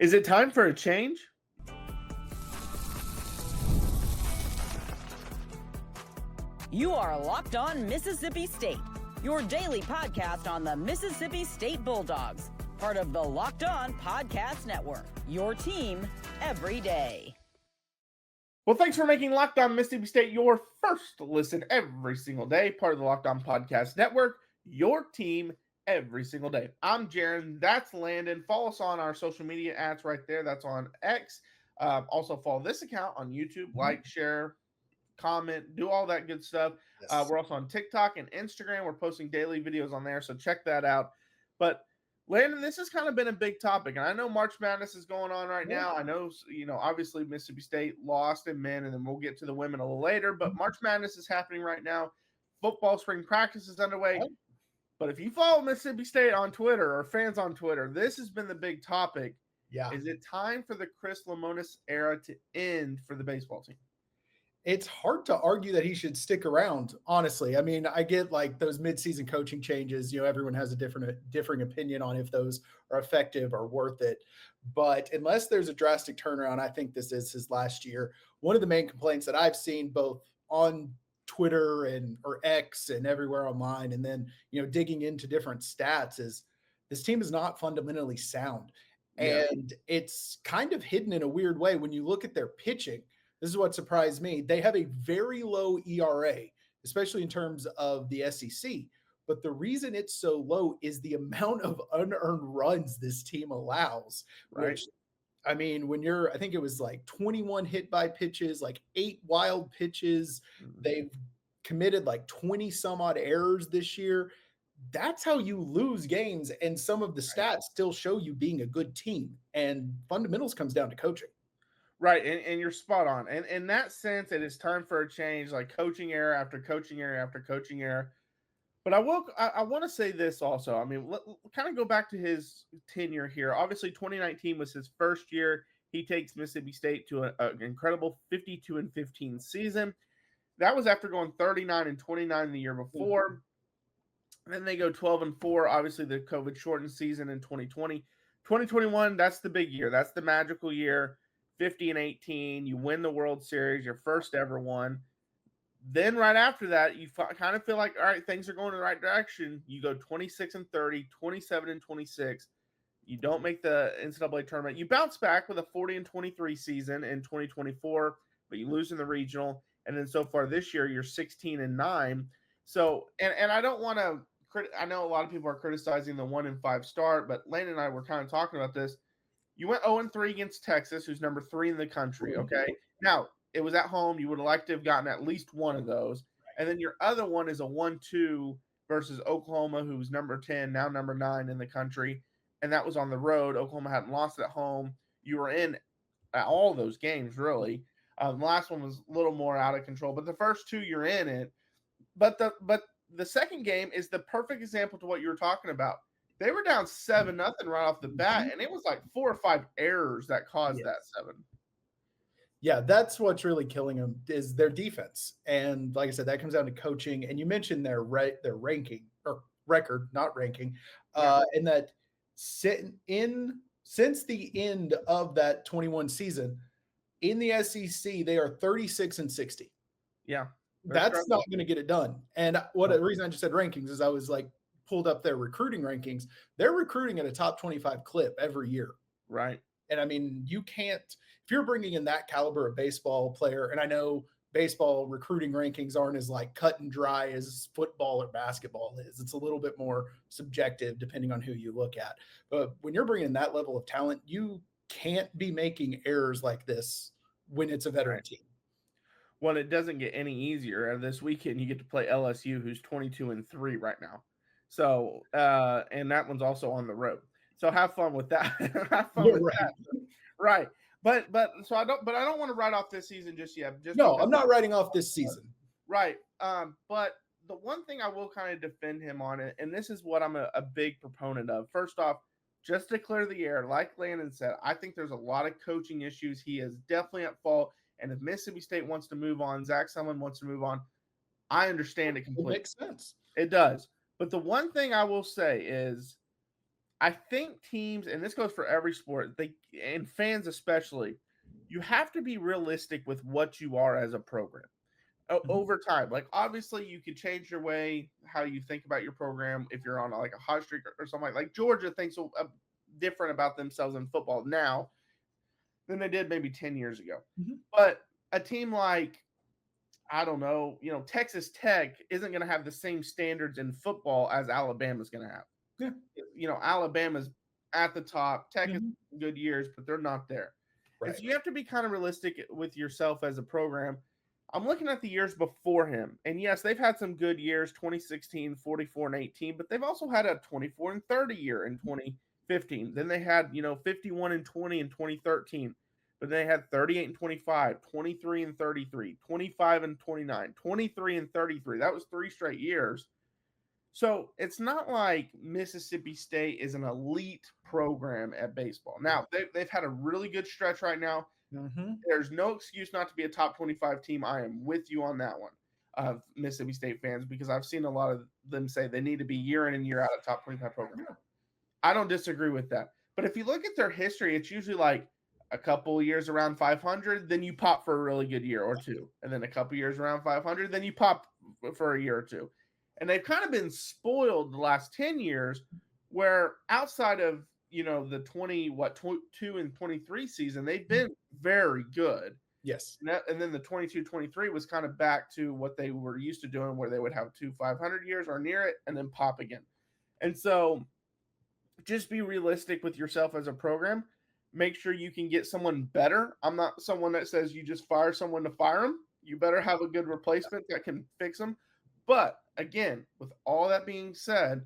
Is it time for a change? You are Locked On Mississippi State, your daily podcast on the Mississippi State Bulldogs, part of the Locked On Podcast Network, your team every day. Well, thanks for making Locked On Mississippi State your first listen every single day, part of the Locked On Podcast Network, your team every single day. I'm Jaron, that's Landon. Follow us on our social media ads right there. That's on X. Also follow this account on YouTube, like, share, comment, do all that good stuff. Yes. We're also on TikTok and Instagram. We're posting daily videos on there, so check that out. But Landon, this has kind of been a big topic, and I know March Madness is going on right now. I know, obviously Mississippi State lost in men, and then we'll get to the women a little later, but March Madness is happening right now. Football spring practice is underway. But if you follow Mississippi State on Twitter or fans on Twitter, this has been the big topic. Yeah. Is it time for the Chris Lemonis era to end for the baseball team? It's hard to argue that he should stick around, honestly. I mean, I get like those midseason coaching changes. Everyone has a differing opinion on if those are effective or worth it. But unless there's a drastic turnaround, I think this is his last year. One of the main complaints that I've seen both on Twitter or X and everywhere online, and then, digging into different stats, is this team is not fundamentally sound. Yeah. And it's kind of hidden in a weird way when you look at their pitching. This is what surprised me. They have a very low ERA, especially in terms of the SEC. But the reason it's so low is the amount of unearned runs this team allows. Right. Which, I mean, I think it was like 21 hit by pitches, like 8 wild pitches. They've committed like 20 some odd errors this year. That's how you lose games. And some of the stats still show you being a good team. And fundamentals comes down to coaching. Right, and you're spot on. And in that sense, it is time for a change, like coaching error after coaching error after coaching error. But I want to say this also. I mean, kind of go back to his tenure here. Obviously, 2019 was his first year. He takes Mississippi State to an incredible 52-15 season. That was after going 39-29 the year before. Then they go 12-4. Obviously, the COVID shortened season in 2020. 2021, that's the big year. That's the magical year. 50-18, you win the World Series, your first ever one. Then right after that, you kind of feel like, all right, things are going in the right direction. You go 26-30, 27-26. You don't make the NCAA tournament. You bounce back with a 40-23 season in 2024, but you lose in the regional. And then so far this year, you're 16-9. So, and I don't want to I know a lot of people are criticizing the 1-5 start, but Lane and I were kind of talking about this. You went 0-3 against Texas, who's number 3 in the country, okay? Now, it was at home. You would have liked to have gotten at least one of those. And then your other one is a 1-2 versus Oklahoma, who's number 10, now number 9 in the country. And that was on the road. Oklahoma hadn't lost at home. You were in all those games, really. The last one was a little more out of control. But the first two, you're in it. But the second game is the perfect example to what you were talking about. They were down 7-0 right off the bat, and it was like 4 or 5 errors that caused that 7. Yeah, that's what's really killing them is their defense. And like I said, that comes down to coaching. And you mentioned their ranking or record, not ranking, and that since the end of that 21 season in the SEC, they are 36-60. Yeah, that's not going to get it done. And the reason I just said rankings is I was like, pulled up their recruiting rankings. They're recruiting at a top 25 clip every year. Right. And I mean, you can't, if you're bringing in that caliber of baseball player, and I know baseball recruiting rankings aren't as like cut and dry as football or basketball is. It's a little bit more subjective depending on who you look at. But when you're bringing that level of talent, you can't be making errors like this when it's a veteran team. Well, it doesn't get any easier. This weekend, you get to play LSU, who's 22-3 right now. So, and that one's also on the road. So have fun with that. Have fun with that. Right. But I don't want to write off this season just yet. I'm not writing off this season. Right. But the one thing I will kind of defend him on it, and this is what I'm a big proponent of. First off, just to clear the air, like Landon said, I think there's a lot of coaching issues. He is definitely at fault. And if Mississippi State wants to move on, Zach Selman wants to move on, I understand it completely. It makes sense. It does. But the one thing I will say is I think teams, and this goes for every sport, and fans especially, you have to be realistic with what you are as a program over time. Like, obviously, you can change your way, how you think about your program if you're on like a hot streak or something like Georgia thinks different about themselves in football now than they did maybe 10 years ago. But a team like, I don't know, Texas Tech isn't going to have the same standards in football as Alabama's going to have. Yeah. Alabama's at the top. Tech is good years, but they're not there. Right. And so you have to be kind of realistic with yourself as a program. I'm looking at the years before him. And yes, they've had some good years, 2016, 44-18, but they've also had a 24-30 year in 2015. Then they had, 51-20 in 2013. But they had 38-25, 23-33, 25-29, 23-33. That was 3 straight years. So it's not like Mississippi State is an elite program at baseball. Now, they've had a really good stretch right now. There's no excuse not to be a top 25 team. I am with you on that one, of Mississippi State fans, because I've seen a lot of them say they need to be year in and year out a top 25 program. I don't disagree with that. But if you look at their history, it's usually like a couple of years around 500, then you pop for a really good year or two. And then a couple of years around 500, then you pop for a year or two. And they've kind of been spoiled the last 10 years, where outside of, the 2 and 23 season, they've been very good. Yes. And then the 22-23 was kind of back to what they were used to doing, where they would have 2 500 years or near it and then pop again. And so just be realistic with yourself as a program. Make sure you can get someone better. I'm not someone that says you just fire someone to fire them. You better have a good replacement that can fix them. But again, with all that being said,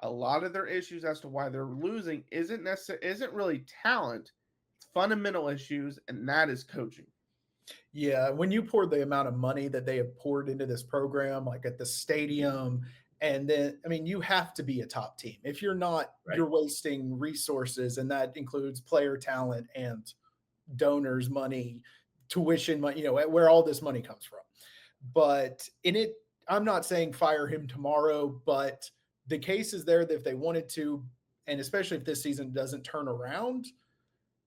a lot of their issues as to why they're losing isn't really talent. It's fundamental issues, and that is coaching. Yeah, when you pour the amount of money that they have poured into this program, like at the stadium, and then, you have to be a top team. If you're not, you're wasting resources, and that includes player talent and donors' money, tuition money, where all this money comes from. But I'm not saying fire him tomorrow, but the case is there that if they wanted to, and especially if this season doesn't turn around,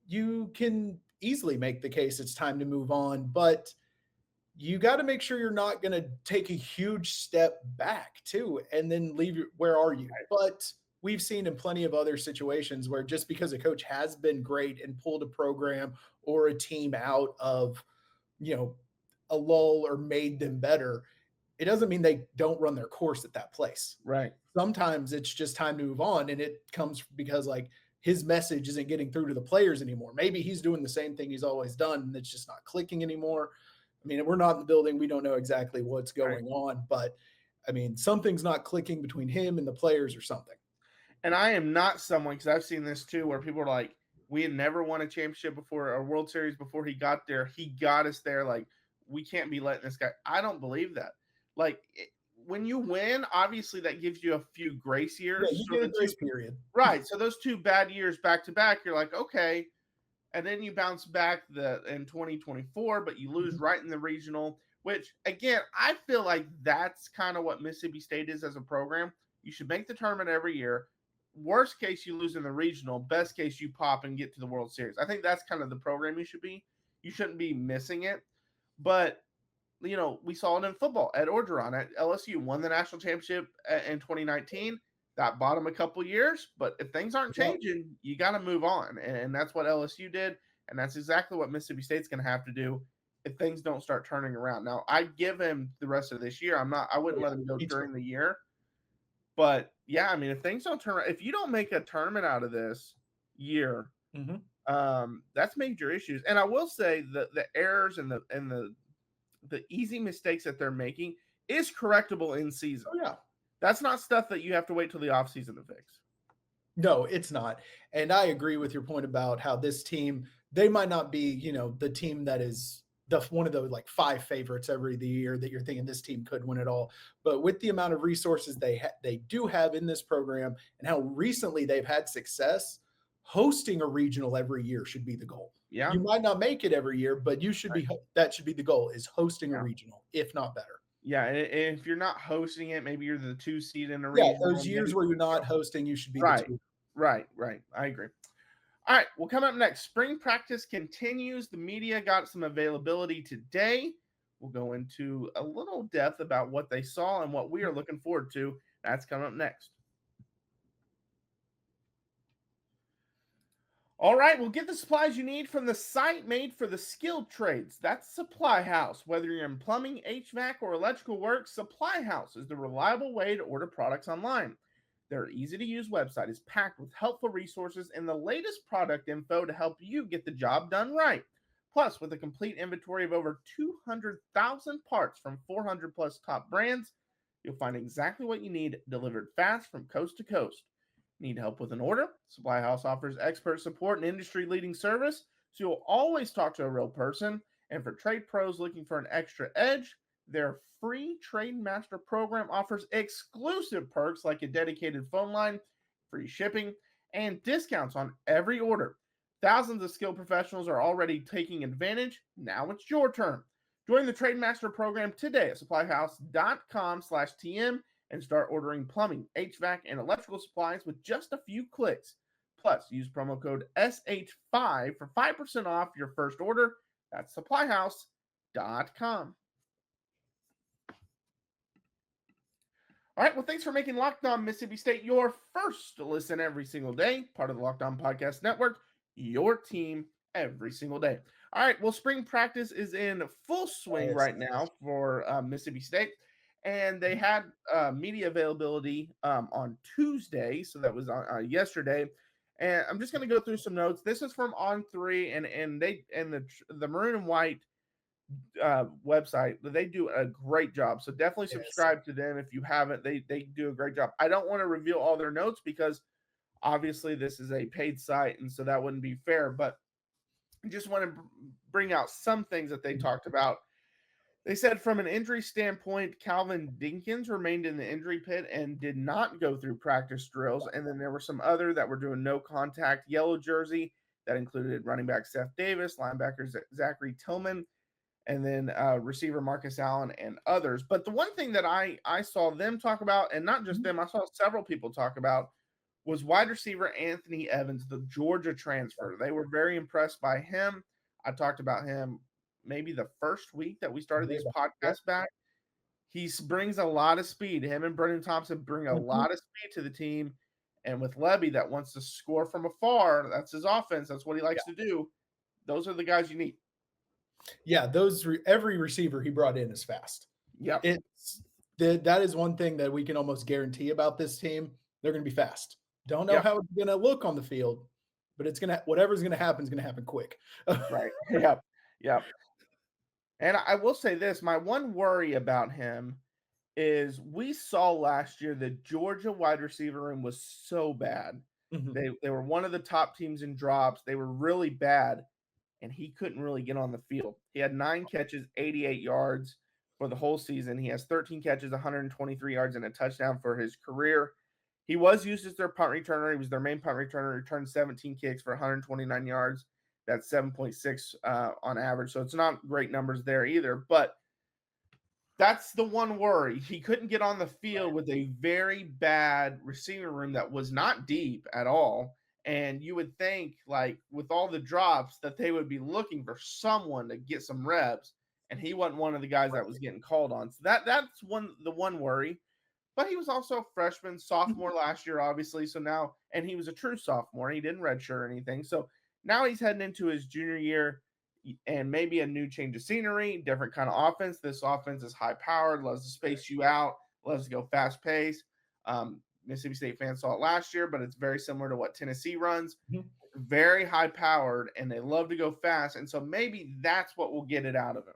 you can easily make the case it's time to move on. But you got to make sure you're not going to take a huge step back too, and then leave. Where are you? But we've seen in plenty of other situations where just because a coach has been great and pulled a program or a team out of, a lull or made them better, it doesn't mean they don't run their course at that place. Right. Sometimes it's just time to move on, and it comes because his message isn't getting through to the players anymore. Maybe he's doing the same thing he's always done, and it's just not clicking anymore. We're not in the building. We don't know exactly what's going on, but something's not clicking between him and the players or something. And I am not someone, because I've seen this too, where people are like, we had never won a championship before, a World Series before he got there. He got us there. Like, we can't be letting this guy. I don't believe that. When you win, obviously that gives you a few grace years. Yeah, you get a grace period. Right. So those 2 bad years back to back, you're like, okay. And then you bounce back in 2024, but you lose right in the regional, which, again, I feel like that's kind of what Mississippi State is as a program. You should make the tournament every year. Worst case, you lose in the regional. Best case, you pop and get to the World Series. I think that's kind of the program you should be. You shouldn't be missing it. But, we saw it in football. Ed Orgeron at LSU won the national championship in 2019. That bottom a couple years, but if things aren't changing, you got to move on. And that's what LSU did. And that's exactly what Mississippi State's going to have to do if things don't start turning around. Now, I give him the rest of this year. I wouldn't let him go during the year. But yeah, if things don't turn around, if you don't make a tournament out of this year, that's major issues. And I will say that the errors and the easy mistakes that they're making is correctable in season. Oh, yeah. That's not stuff that you have to wait till the offseason to fix. No, it's not. And I agree with your point about how this team, they might not be, the team that is one of the 5 favorites every year that you're thinking this team could win it all. But with the amount of resources they do have in this program and how recently they've had success, hosting a regional every year should be the goal. Yeah. You might not make it every year, but you should that should be the goal, is hosting a regional, if not better. Yeah, and if you're not hosting it, maybe you're the 2 seed in a region. Yeah, those years where you're not hosting, you should be right. the 2. Right, right. I agree. All right, well, coming up next, spring practice continues. The media got some availability today. We'll go into a little depth about what they saw and what we are looking forward to. That's coming up next. All right, well, get the supplies you need from the site made for the skilled trades. That's Supply House. Whether you're in plumbing, HVAC, or electrical work, Supply House is the reliable way to order products online. Their easy to use website is packed with helpful resources and the latest product info to help you get the job done right. Plus, with a complete inventory of over 200,000 parts from 400 plus top brands, you'll find exactly what you need delivered fast from coast to coast. Need help with an order? Supply House offers expert support and industry leading service, so you'll always talk to a real person. And for trade pros looking for an extra edge, their free Trade Master program offers exclusive perks like a dedicated phone line, free shipping, and discounts on every order. Thousands of skilled professionals are already taking advantage. Now it's your turn. Join the Trade Master program today at supplyhouse.com/TM and start ordering plumbing, HVAC, and electrical supplies with just a few clicks. Plus, use promo code SH5 for 5% off your first order. That's supplyhouse.com. All right, well, thanks for making Locked On Mississippi State your first listen every single day, part of the Locked On Podcast Network, your team every single day. All right, well, spring practice is in full swing right now for Mississippi State. And they had media availability on Tuesday, so that was on yesterday. And I'm just going to go through some notes. This is from On3, and the Maroon and White website. They do a great job, so definitely subscribe to them if you haven't. They do a great job. I don't want to reveal all their notes because obviously this is a paid site, and so that wouldn't be fair. But I just want to bring out some things that they talked about. They said from an injury standpoint, Calvin Dinkins remained in the injury pit and did not go through practice drills. And then there were some other that were doing no contact yellow jersey that included running back Seth Davis, linebacker Zachary Tillman, and then receiver Marcus Allen and others. But the one thing that I saw them talk about, and not just them, I saw several people talk about, was wide receiver Anthony Evans, the Georgia transfer. They were very impressed by him. I talked about him maybe the first week that we started these podcasts back. He brings a lot of speed. Him and Brendan Thompson bring a lot of speed to the team. And with Levy that wants to score from afar, that's his offense. That's what he likes to do. Those are the guys you need. Yeah, every receiver he brought in is fast. Yeah, that is one thing that we can almost guarantee about this team. They're going to be fast. Don't know how it's going to look on the field, but whatever's going to happen is going to happen quick. Right. Yep. Yep. And I will say this, my one worry about him is we saw last year the Georgia wide receiver room was so bad. Mm-hmm. They were one of the top teams in drops. They were really bad, and he couldn't really get on the field. He had 9 catches, 88 yards for the whole season. He has 13 catches, 123 yards, and a touchdown for his career. He was used as their punt returner. He was their main punt returner, returned 17 kicks for 129 yards. That's 7.6 on average. So it's not great numbers there either. But that's the one worry. He couldn't get on the field with a very bad receiver room that was not deep at all. And you would think, like, with all the drops, that they would be looking for someone to get some reps. And he wasn't one of the guys that was getting called on. So that's the one worry. But he was also a freshman, sophomore last year, obviously. So now, and he was a true sophomore. He didn't redshirt or anything. So now he's heading into his junior year and maybe a new change of scenery, different kind of offense. This offense is high-powered, loves to space you out, loves to go fast-paced. Mississippi State fans saw it last year, but it's very similar to what Tennessee runs. Mm-hmm. Very high-powered, and they love to go fast. And so maybe that's what will get it out of him.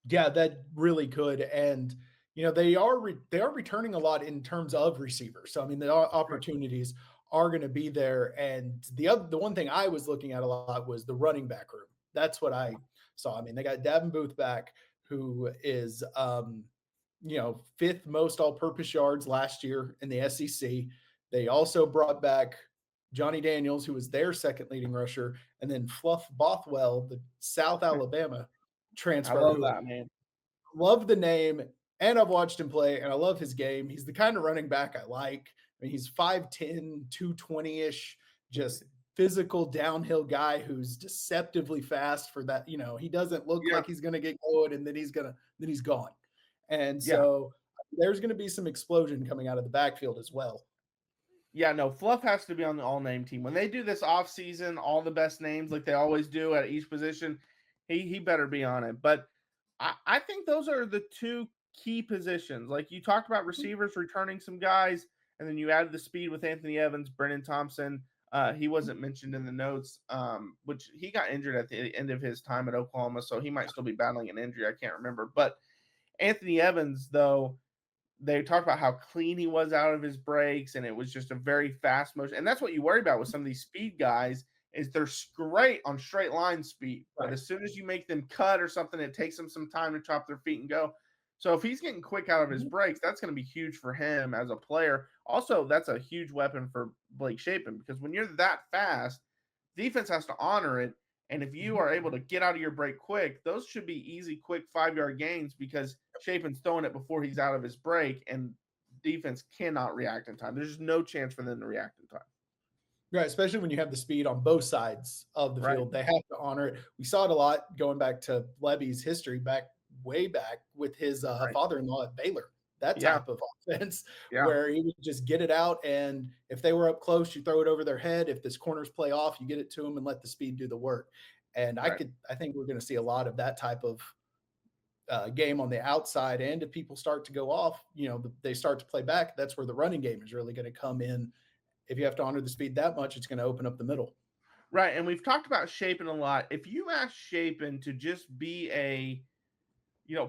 Yeah, that really could. And they are returning a lot in terms of receivers. So I mean, the opportunities are going to be there. And the one thing I was looking at a lot was the running back room. That's what I saw. I mean, they got Davin Booth back, who is 5th most all-purpose yards last year in the SEC. They also brought back Johnny Daniels, who was their second leading rusher, and then Fluff Bothwell, the South Alabama transfer. I love that, man. Love the name, and I've watched him play, and I love his game. He's the kind of running back I like. mean, he's 5'10", 220-ish, just physical downhill guy who's deceptively fast for that. He doesn't look Yeah, like he's going to get going and then he's gone. And yeah. so there's going to be some explosion coming out of the backfield as well. Yeah, no, Fluff has to be on the all-name team. When they do this off-season, all the best names like they always do at each position, he better be on it. But I think those are the two key positions. Like you talked about receivers returning some guys, and then you added the speed with Anthony Evans, Brennan Thompson. He wasn't mentioned in the notes, which he got injured at the end of his time at Oklahoma, so he might still be battling an injury. I can't remember. But Anthony Evans, though, they talked about how clean he was out of his breaks, and it was just a very fast motion. And that's what you worry about with some of these speed guys is they're great on straight line speed. But as soon as you make them cut or something, it takes them some time to chop their feet and go. So if he's getting quick out of his breaks, that's going to be huge for him as a player. Also, that's a huge weapon for Blake Shapen because when you're that fast, defense has to honor it. And if you are able to get out of your break quick, those should be easy, quick 5-yard gains because Shapen's throwing it before he's out of his break, and defense cannot react in time. There's just no chance for them to react in time. Right, especially when you have the speed on both sides of the field. They have to honor it. We saw it a lot going back to Levy's history way back with his father-in-law at Baylor. That type of offense where he would just get it out, and if they were up close, you throw it over their head. If this corner's play off, you get it to them and let the speed do the work. And I think we're going to see a lot of that type of game on the outside. And if people start to go off, they start to play back. That's where the running game is really going to come in. If you have to honor the speed that much, it's going to open up the middle. Right, and we've talked about Shapen a lot. If you ask Shapen to just be a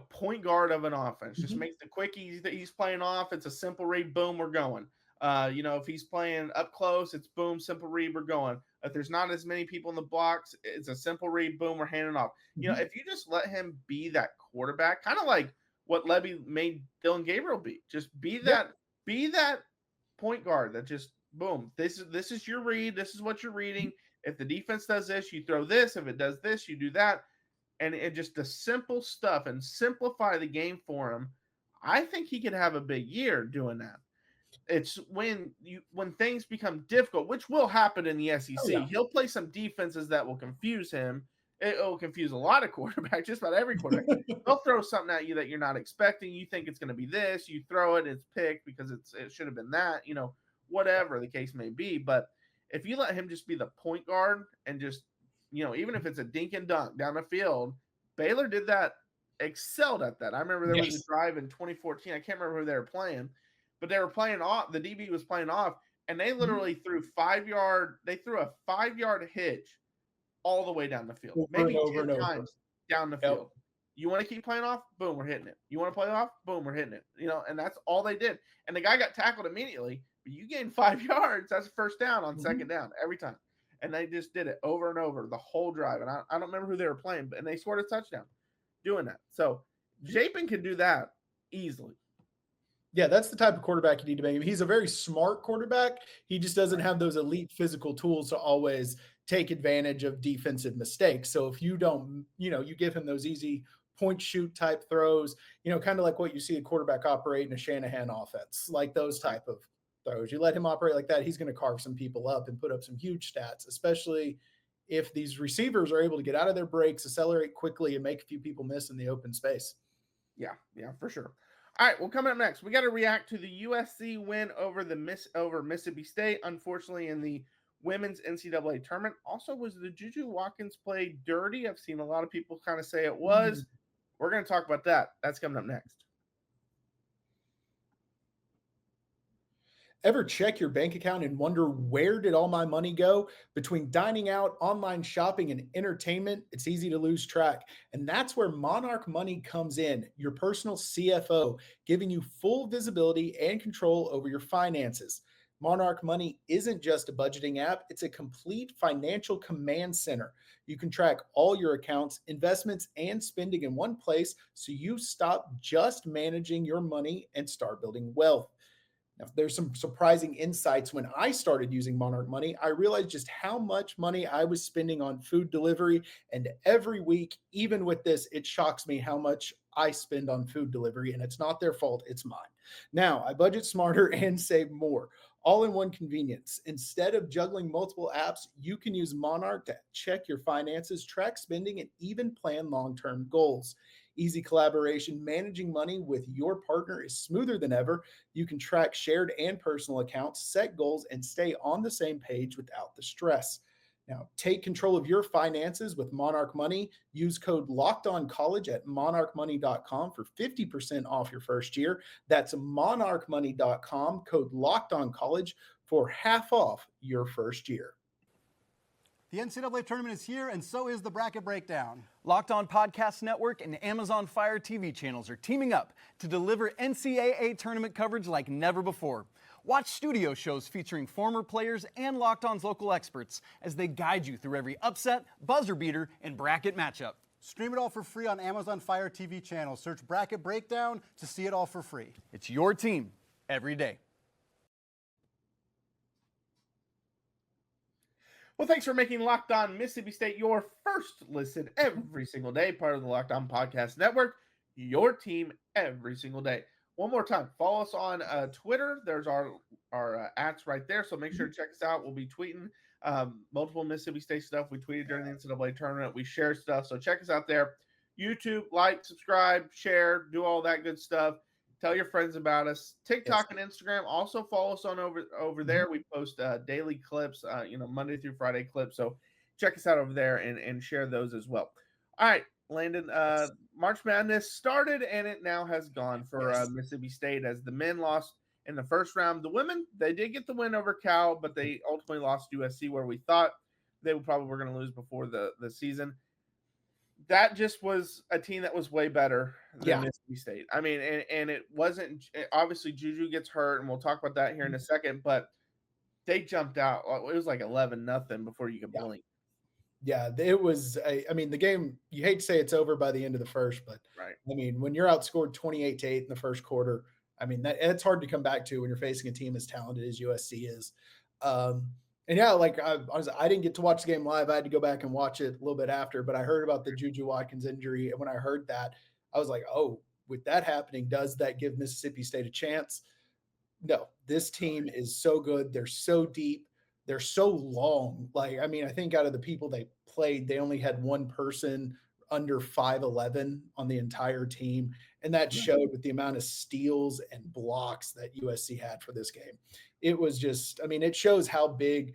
point guard of an offense, just makes the quickies that he's playing off. It's a simple read, boom, we're going. If he's playing up close, it's boom, simple read, we're going. If there's not as many people in the blocks, it's a simple read, boom, we're handing off. If you just let him be that quarterback, kind of like what Levy made Dylan Gabriel be, just be that point guard that just boom. This is your read. This is what you're reading. If the defense does this, you throw this. If it does this, you do that. And it just the simple stuff and simplify the game for him. I think he could have a big year doing that. It's when things become difficult, which will happen in the SEC. He'll play some defenses that will confuse him. It will confuse a lot of quarterbacks, just about every quarterback. They'll throw something at you that you're not expecting. You think it's going to be this. You throw it, it's picked because it should have been that. Whatever the case may be. But if you let him just be the point guard and just even if it's a dink and dunk down the field, Baylor did that, excelled at that. I remember there was a drive in 2014. I can't remember who they were playing, but they were playing off. The DB was playing off, and they literally threw a 5-yard hitch all the way down the field, maybe 10 times down the field. You want to keep playing off? Boom, we're hitting it. You want to play off? Boom, we're hitting it. And that's all they did. And the guy got tackled immediately, but you gain 5 yards. That's a first down on second down every time. And they just did it over and over the whole drive. And I don't remember who they were playing, and they scored a touchdown doing that. So Shapen can do that easily. Yeah, that's the type of quarterback you need to make him. He's a very smart quarterback. He just doesn't have those elite physical tools to always take advantage of defensive mistakes. So if you don't, you give him those easy point shoot type throws, kind of like what you see a quarterback operate in a Shanahan offense, like those type of throws. You let him operate like that, he's going to carve some people up and put up some huge stats, especially if these receivers are able to get out of their breaks, accelerate quickly, and make a few people miss in the open space. Yeah, for sure. All right, well, coming up next, we got to react to the USC win over Mississippi State. Unfortunately, in the women's NCAA tournament. Also, was the Juju Watkins play dirty? I've seen a lot of people kind of say it was. We're going to talk about that. That's coming up next. Ever check your bank account and wonder where did all my money go? Between dining out, online shopping, and entertainment, it's easy to lose track. And that's where Monarch Money comes in, your personal CFO, giving you full visibility and control over your finances. Monarch Money isn't just a budgeting app, it's a complete financial command center. You can track all your accounts, investments, and spending in one place so you stop just managing your money and start building wealth. Now, there's some surprising insights. When I started using Monarch Money, I realized just how much money I was spending on food delivery. And every week, even with this, it shocks me how much I spend on food delivery. And it's not their fault, it's mine. Now, I budget smarter and save more. all in one convenience. Instead of juggling multiple apps, you can use Monarch to check your finances, track spending, and even plan long-term goals. Easy collaboration, managing money with your partner is smoother than ever. You can track shared and personal accounts, set goals, and stay on the same page without the stress. Now, take control of your finances with Monarch Money. Use code LOCKEDONCollege at monarchmoney.com for 50% off your first year. That's monarchmoney.com, code LOCKEDONCollege for half off your first year. The NCAA Tournament is here, and so is the Bracket Breakdown. Locked On Podcast Network and Amazon Fire TV channels are teaming up to deliver NCAA Tournament coverage like never before. Watch studio shows featuring former players and Locked On's local experts as they guide you through every upset, buzzer beater, and bracket matchup. Stream it all for free on Amazon Fire TV channel. Search Bracket Breakdown to see it all for free. It's your team every day. Well, thanks for making Locked On Mississippi State your first listen every single day, part of the Locked On Podcast Network, your team every single day. One more time, follow us on Twitter. There's our ats right there, so make sure to check us out. We'll be tweeting multiple Mississippi State stuff. We tweeted during the NCAA tournament. We share stuff, so check us out there. YouTube, like, subscribe, share, do all that good stuff. Tell your friends about us. TikTok and Instagram. Also follow us on over there. We post daily clips, Monday through Friday clips. So check us out over there and share those as well. All right, Landon. March Madness started and it now has gone for Mississippi State as the men lost in the first round. The women, they did get the win over Cal, but they ultimately lost USC, where we thought they probably were going to lose before the season. That just was a team that was way better than Mississippi State. I mean, and it wasn't – obviously, Juju gets hurt, and we'll talk about that here in a second, but they jumped out. It was like 11-0 before you could blink. Yeah, it was – the game – you hate to say it's over by the end of the first, but, I mean, when you're outscored 28-8 in the first quarter, I mean, it's hard to come back to when you're facing a team as talented as USC is. And yeah, like I didn't get to watch the game live. I had to go back and watch it a little bit after, but I heard about the Juju Watkins injury. And when I heard that, I was like, oh, with that happening, does that give Mississippi State a chance? No, this team is so good. They're so deep. They're so long. Like, I mean, I think out of the people they played, they only had one person under 5'11" on the entire team. And that showed with the amount of steals and blocks that USC had for this game. It was just, I mean, it shows how big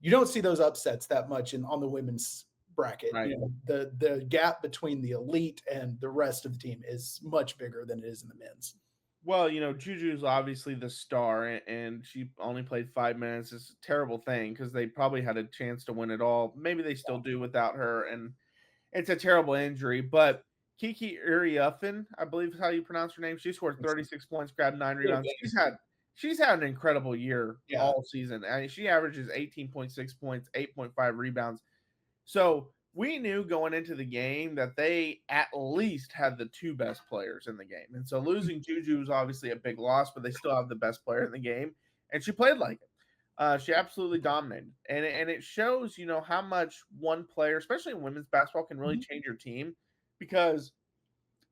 you don't see those upsets that much on the women's bracket. Right. You know, the gap between the elite and the rest of the team is much bigger than it is in the men's. Well, Juju is obviously the star, and she only played 5 minutes. It's a terrible thing because they probably had a chance to win it all. Maybe they still do without her, and it's a terrible injury. But Kiki Iriuffen, I believe is how you pronounce her name. She scored 36 points, grabbed 9 rebounds. She's had an incredible year all season. I mean, she averages 18.6 points, 8.5 rebounds. So we knew going into the game that they at least had the two best players in the game. And so losing Juju is obviously a big loss, but they still have the best player in the game. And she played like it. She absolutely dominated. And it shows, how much one player, especially in women's basketball, can really change your team. Because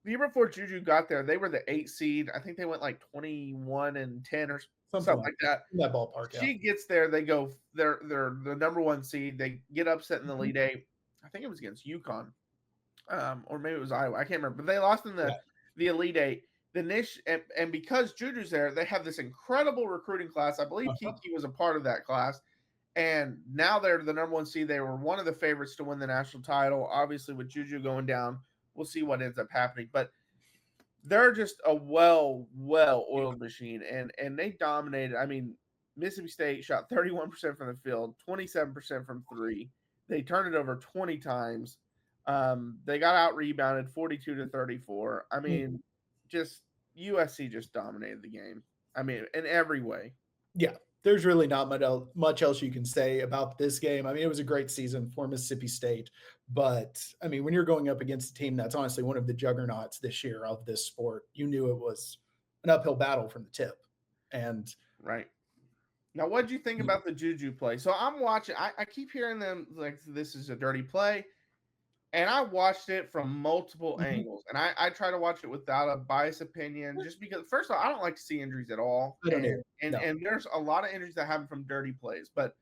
the year before Juju got there, they were the 8 seed. I think they went like 21-10 or something like that. In that ballpark. She gets there, they go. They're the number 1 seed. They get upset in the Elite 8. I think it was against UConn, or maybe it was Iowa. I can't remember. But they lost in the Elite 8. The niche and because Juju's there, they have this incredible recruiting class. I believe Kiki was a part of that class. And now they're the number 1 seed. They were one of the favorites to win the national title. Obviously, with Juju going down, we'll see what ends up happening. But they're just a well-oiled machine, and they dominated. I mean, Mississippi State shot 31% from the field, 27% from 3. They turned it over 20 times. They got out-rebounded 42-34. I mean, just USC just dominated the game. I mean, in every way. Yeah. There's really not much else you can say about this game. I mean, it was a great season for Mississippi State, but I mean, when you're going up against a team that's honestly one of the juggernauts this year of this sport, you knew it was an uphill battle from the tip. And right now, what did you think about the Juju play? So I'm watching. I keep hearing them like this is a dirty play. And I watched it from multiple Mhm. angles, and I try to watch it without a biased opinion, just because first of all, I don't like to see injuries at all, I don't and either. No. there's a lot of injuries that happen from dirty plays. But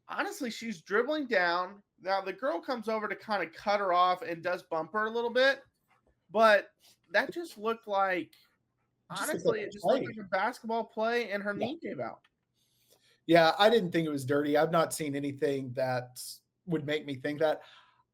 honestly, she's dribbling down. Now the girl comes over to kind of cut her off and does bump her a little bit, but that just looked like Just looked honestly, like it a just looked play. like a basketball play, and her Yeah. knee gave out. Yeah, I didn't think it was dirty. I've not seen anything that would make me think that.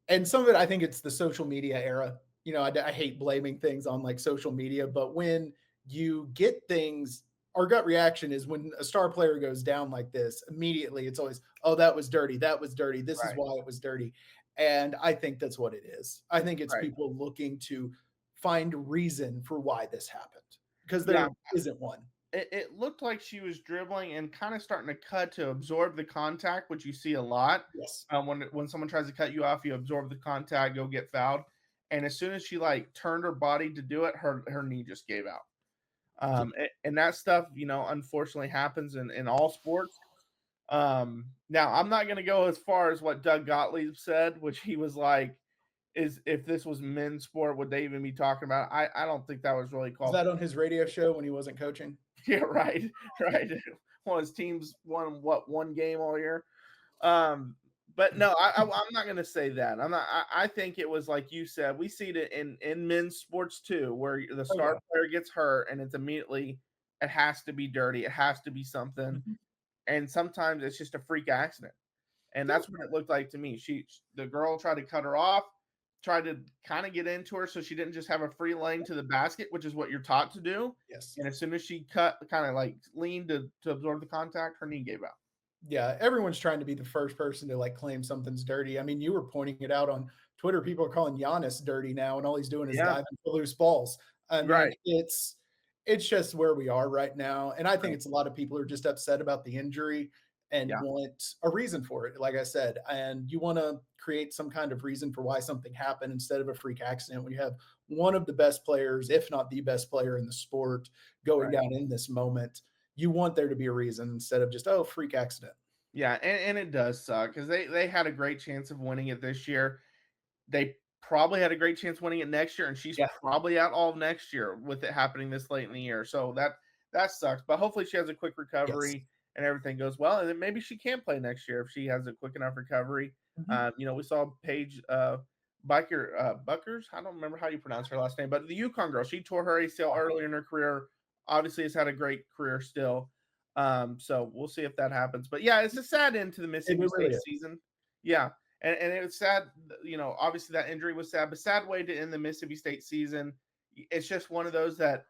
And some of it, I think it's the social media era. I hate blaming things on like social media, but when you get things, our gut reaction is when a star player goes down like this, immediately it's always, oh, that was dirty. That was dirty. This is Right, why it was dirty. And I think that's what it is. I think it's right. people looking to find reason for why this happened because Yeah, there isn't one. it looked like she was dribbling and kind of starting to cut to absorb the contact, which you see a lot. Yes. When someone tries to cut you off, you absorb the contact, go get fouled. And as soon as she like turned her body to do it, her knee just gave out. And that stuff, unfortunately happens in all sports. Now I'm not going to go as far as what Doug Gottlieb said, which he was like, is if this was men's sport, would they even be talking about it? I don't think that was really Was called. that on his radio show when he wasn't coaching? Yeah, right, right. Well, his teams won one game all year. But no, I'm not going to say that. I'm not. I think it was like you said. We see it in men's sports too, where the Oh, star yeah. player gets hurt, and it's immediately it has to be dirty. It has to be something, Mhm. and sometimes it's just a freak accident, and Yeah. that's what it looked like to me. The girl tried to cut her off, tried to kind of get into her, so she didn't just have a free lane to the basket, which is what you're taught to do. Yes. And as soon as she kind of like leaned to absorb the contact, her knee gave out. Yeah, everyone's trying to be the first person to like claim something's dirty. I mean, you were pointing it out on Twitter. People are calling Giannis dirty now, and all he's doing is Yeah, diving for loose balls. I mean, right. it's just where we are right now, and I think Right. it's a lot of people are just upset about the injury and Yeah. want a reason for it. Like I said, and you want to create some kind of reason for why something happened instead of a freak accident. When you have one of the best players, if not the best player in the sport, going Right. down in this moment, you want there to be a reason instead of just, oh, freak accident. Yeah, and it does suck because they had a great chance of winning it this year. They probably had a great chance winning it next year, and she's Yeah. probably out all of next year with it happening this late in the year. So that sucks. But hopefully she has a quick Yes. recovery and everything goes well, and then maybe she can play next year if she has a quick enough recovery. Mhm. We saw Paige Buckers. I don't remember how you pronounce her last name, but the Yukon girl, she tore her ACL earlier in her career. Obviously, has had a great career still. So we'll see if that happens. But yeah, it's a sad end to the Mississippi really State is. season. Yeah. And it's sad, obviously that injury was sad, but sad way to end the Mississippi State season. It's just one of those that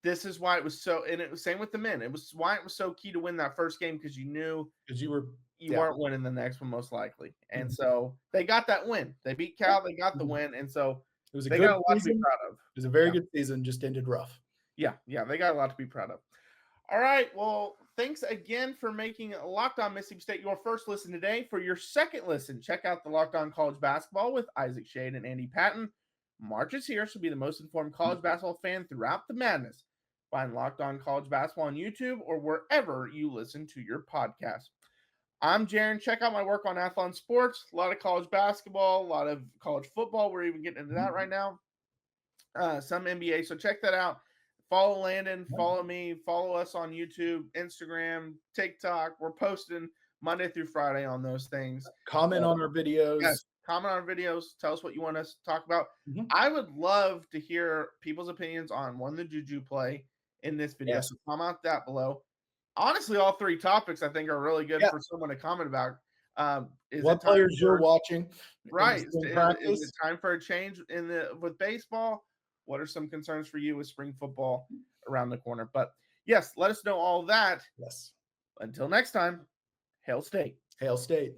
this is why it was so, and it was same with the men. It was why it was so key to win that first game because you knew Because you were you yeah. weren't winning the next one most likely. And Mhm. so they got that win. They beat Cal, they got the Mhm. win, and so It was a they good got a lot to be season. proud of. It was a very Yeah. good season, just ended rough. Yeah, they got a lot to be proud of. All right. Well, thanks again for making Locked On Mississippi State your first listen today. For your second listen, check out the Locked On College Basketball with Isaac Shade and Andy Patton. March is here, so be the most informed college basketball fan throughout the madness. Find Locked On College Basketball on YouTube or wherever you listen to your podcast. I'm Jaron. Check out my work on Athlon Sports. A lot of college basketball, a lot of college football. We're even getting into that right now. Some NBA. So check that out. Follow Landon, follow me, follow us on YouTube, Instagram, TikTok. We're posting Monday through Friday on those things. Comment on our videos. Yes, comment on our videos. Tell us what you want us to talk about. Mhm. I would love to hear people's opinions on the Juju play in this video. Yes. So comment that below. Honestly, all three topics I think are really good for someone to comment about. Is What it time players you're for- watching? Right. in Is practice? it time for a change with baseball? What are some concerns for you with spring football around the corner? But yes, let us know all that. Yes. Until next time, Hail State. Hail State.